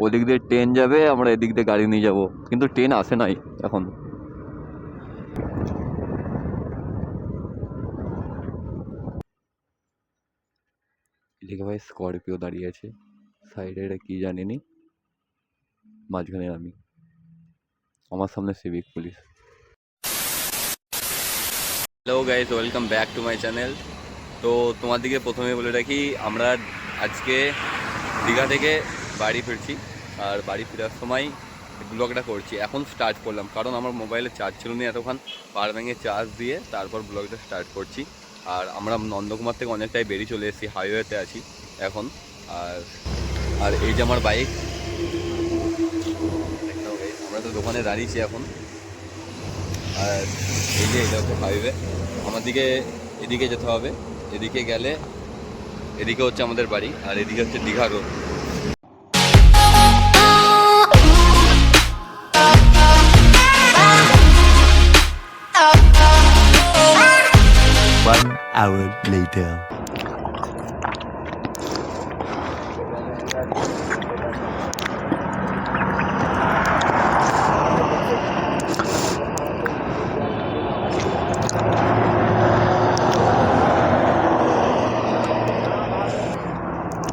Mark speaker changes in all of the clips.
Speaker 1: ওদিক দিয়ে ট্রেন যাবে, আমরা এদিক দিয়ে গাড়ি নিয়ে যাব, কিন্তু ট্রেন আসে নাই এখন। এদিকে ভাই স্করপিও দাঁড়িয়ে আছে, সাইডে এটা কি জানিনি, মাঝখানে আমি, আমার সামনে civic police. Hello guys, welcome back to my channel. তো তোমাদেরকে প্রথমে বলে রাখি, আমরা আজকে দীঘা থেকে বাড়ি ফিরছি, আর বাড়ি ফেরার সময় ব্লগটা করছি। এখন স্টার্ট করলাম কারণ আমার মোবাইলে চার্জ ছিল না এতক্ষণ, পাওয়ার ব্যাঙ্কে চার্জ দিয়ে তারপর ব্লগটা স্টার্ট করছি। আর আমরা নন্দকুমার থেকে অনেকটাই বেরিয়ে চলে এসেছি, হাইওয়েতে আছি এখন। আর আর এই যে আমার বাইক, আমরা তো দোকানে দাঁড়িয়েছি এখন। আর এই যে এটা হচ্ছে হাইওয়ে, আমাদেরকে এদিকে যেতে হবে। এদিকে গেলে এদিকে হচ্ছে আমাদের বাড়ি, আর এদিকে হচ্ছে Digha road.
Speaker 2: One hour later.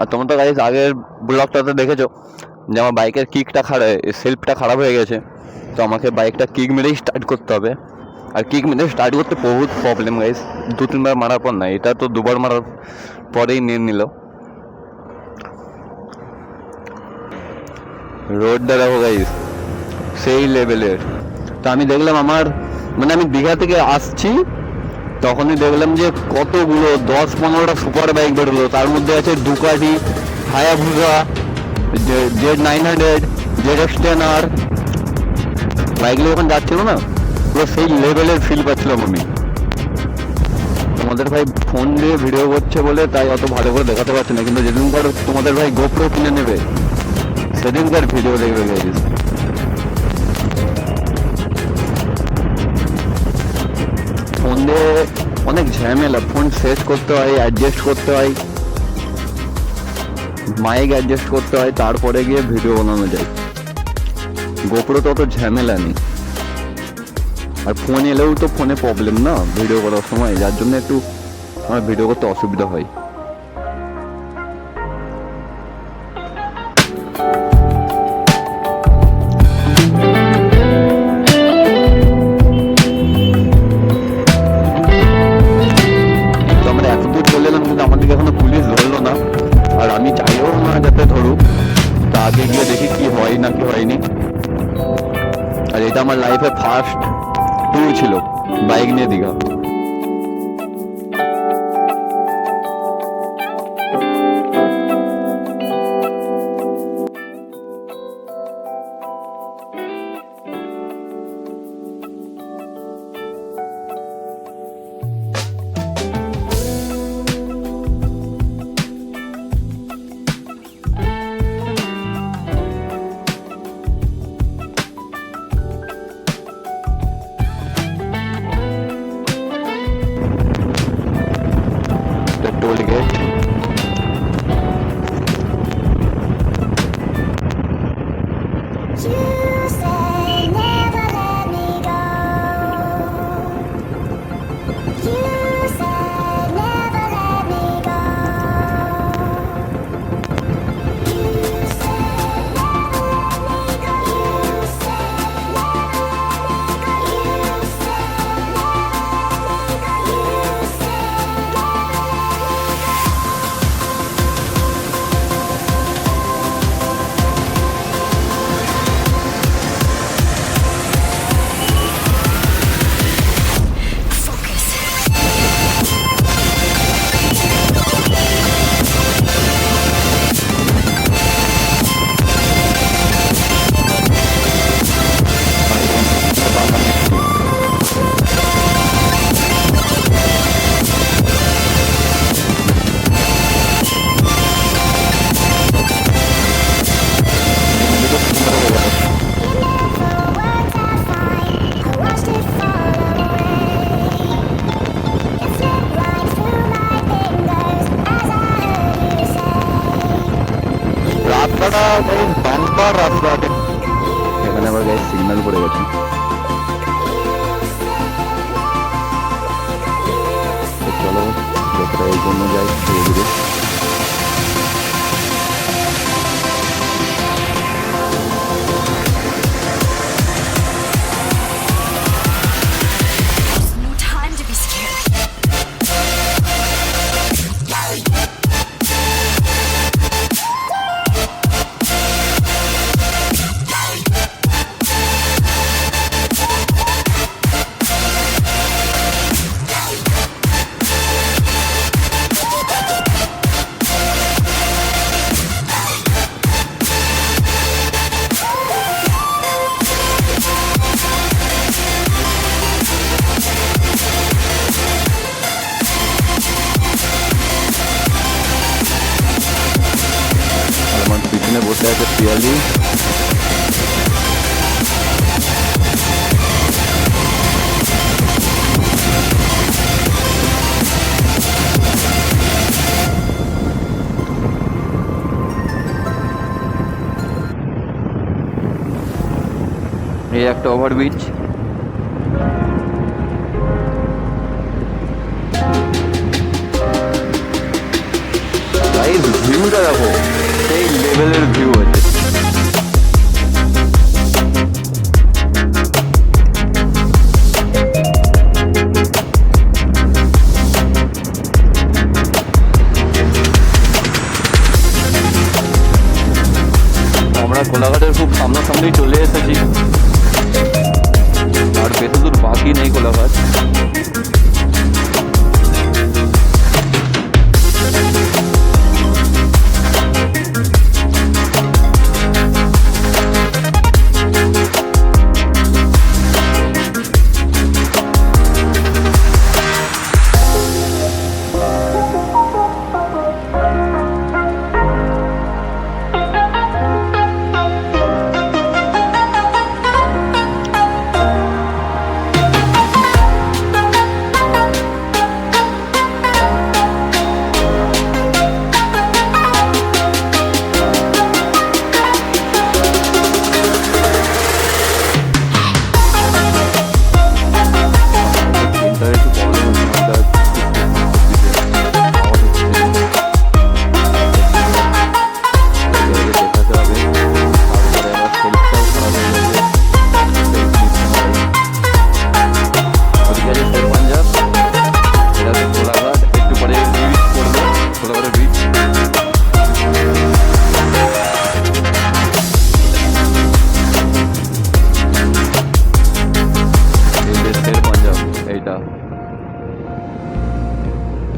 Speaker 1: আর তোমরা তো গাইস আগের ব্লগটাতে দেখেছো যে আমার বাইকের কিকটা খারাপ, সেলফটা খারাপ হয়ে গেছে। তো আমাকে বাইকটা কিক মেরেই স্টার্ট করতে হবে। আর কিক মেরে স্টার্ট করতে বহুত প্রবলেম গাইস, 2-3 বার মারার পর না, এটা তো 2বার মারার পরেই নিয়ে নিল। রোডটা দেখো গাইস, সেই লেভেলের। তো আমি দেখলাম আমি দীঘা থেকে আসছি, তখনই দেখলাম যে কতগুলো 10-15টা সুপার বাইক বেরোলো। তার মধ্যে আছে ডুকাটি, হায়াবুসা, Z900, ZX10R। বাইকগুলো যখন যাচ্ছিল না, পুরো সেই লেভেলের ফিল পাচ্ছিলাম আমি। তোমাদের ভাই ফোন দিয়ে ভিডিও করছে বলে তাই অত ভালো করে দেখাতে পারছে না, কিন্তু যেদিনকার তোমাদের ভাই গোপ্রো কিনে নেবে সেদিনকার ভিডিও দেখবে গাইস। ফোন দিয়ে অনেক ঝামেলা, ফোন সেট করতে হয়, অ্যাডজাস্ট করতে হয়, মাইক অ্যাডজাস্ট করতে হয়, তারপরে গিয়ে ভিডিও বানানো যায়। গোপ্রো তো অত ঝামেলা নেই। আর ফোন এলেও তো ফোনে প্রবলেম না ভিডিও করার সময়, যার জন্য একটু আমার ভিডিও করতে অসুবিধা হয়। তো আমরা এত দূর চলে এলাম, কিন্তু আমাদেরকে এখনো পুলিশ ধরলো না, আর আমি চাইও না যাতে ধরুক। তা আগে গিয়ে দেখি কি হয় না কি হয়নি। আর এটা আমার লাইফে ফার্স্ট ট্যুর ছিল বাইক নিয়ে দীঘা। বাম্পার রাস্তা আছে, এখানে আবার গাইস সিগন্যাল পড়ে গেছে। তো চলো যতটা এগোনো যায় ধীরে ধীরে।
Speaker 3: No time to be scared.
Speaker 1: আর আমার পিছনে বসে আছে পিয়ালি। এই একটা ওভারব্রিজ, গাইস ভিউটা দেখো, সেই লেভেলের ভিউ আছে। আমরা কোলাঘাটের খুব সামনাসামনি চলে এসেছি, আর বেশি দূর বাকি নেই কোলাঘাট।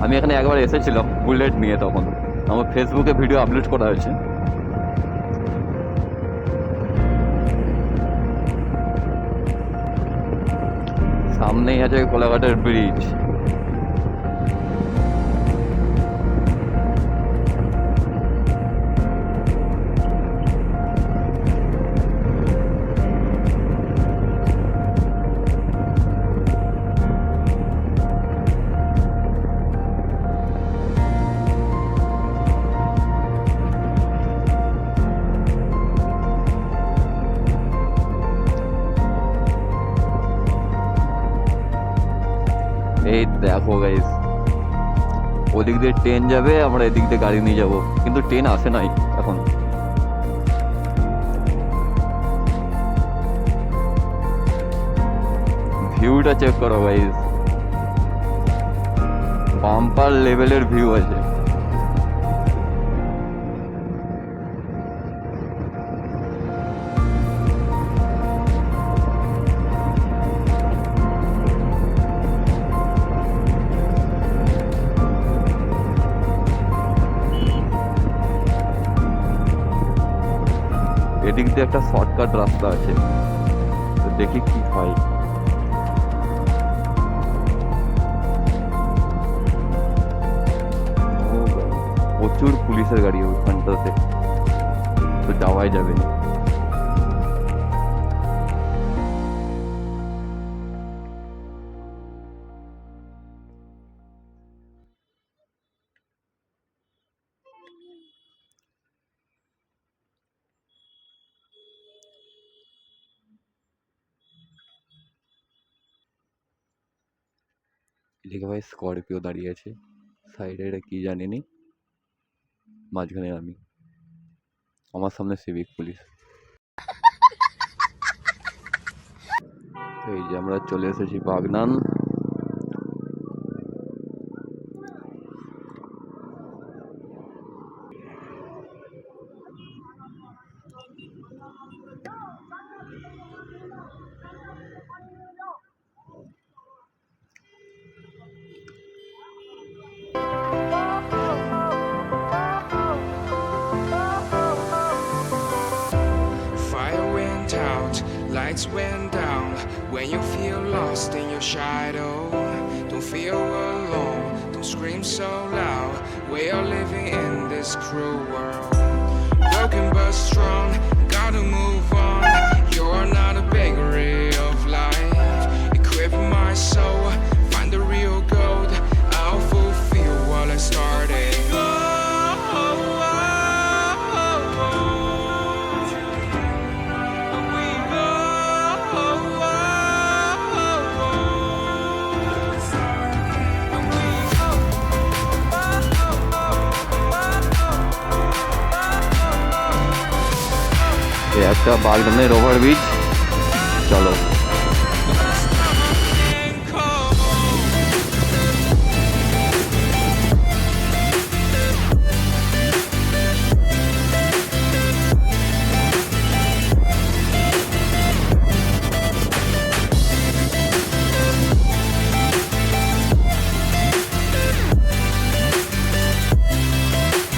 Speaker 1: আমি এখানে একবার এসেছিলাম বুলেট নিয়ে, তখন আমার ফেসবুকে ভিডিও আপলোড করা হয়েছে। সামনেই আছে কোলাঘাটের ব্রিজ। এই দেখো গাইস, ওদিক দিয়ে ট্রেন যাবে, আমরা এদিক দিয়ে গাড়ি নিয়ে যাবো, কিন্তু ট্রেন আসে নাই এখন। ভিউটা চেক করো গাইস, বাম্পার লেভেলের ভিউ আছে। এদিক দিয়ে একটা শর্টকাট রাস্তা আছে, তো দেখি কি হয়। প্রচুর পুলিশের গাড়ি ওইখানটাতে, তো যাওয়াই যাবে না। এদিকে ভাই স্করপিও দাঁড়িয়ে আছে, সাইডে এটা কি জানিনি, মাঝখানে আমি, আমার সামনে সিভিক পুলিশ। এই যে আমরা চলে এসেছি Bagnan.
Speaker 4: Fire went out, lights went down. When you feel lost in your shadow, don't feel alone, don't scream so loud. We are living in this cruel world. Broken but strong, gotta move on. You're not a bakery of life. Equip my soul, find the real gold. I'll fulfill what I started.
Speaker 1: এই একটা বাগনানের overbridge, চলো।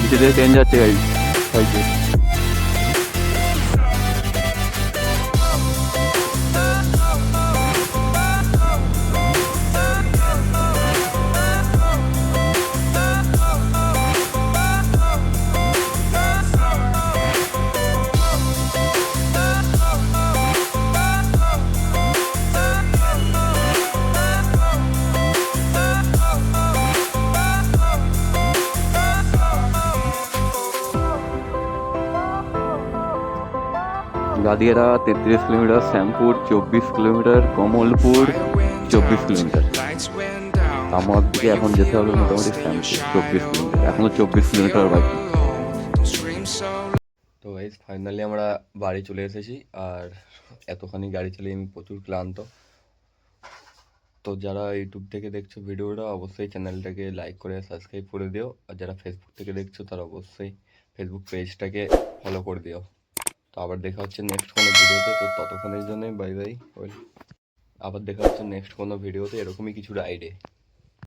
Speaker 1: নিচে দিয়ে train যাচ্ছে গাড়ি হয়তো। Gadiara 33 kilometre, Shyampur 24 kilometre, Kamalpur 24 kilometre. আমার দিকে এখন যেতে হবে মোটামুটি শ্যামপুর 24 কিলোমিটার, এখনো 24 কিলোমিটার বাকি। তো গাইস ফাইনালি আমরা বাড়ি চলে এসেছি, আর এতখানি গাড়ি চালিয়ে আমি প্রচুর ক্লান্ত। তো যারা ইউটিউব থেকে দেখছো ভিডিওটা অবশ্যই চ্যানেলটাকে লাইক করে সাবস্ক্রাইব করে দিও, আর যারা ফেসবুক থেকে দেখছো তারা অবশ্যই ফেসবুক পেজটাকে ফলো করে দিও। তো আবার দেখা হচ্ছে নেক্সট কোনো ভিডিওতে, তো ততক্ষণের জন্য বাই বাই। আবার দেখা হচ্ছে নেক্সট কোনো ভিডিওতে এরকমই কিছু রাইডে।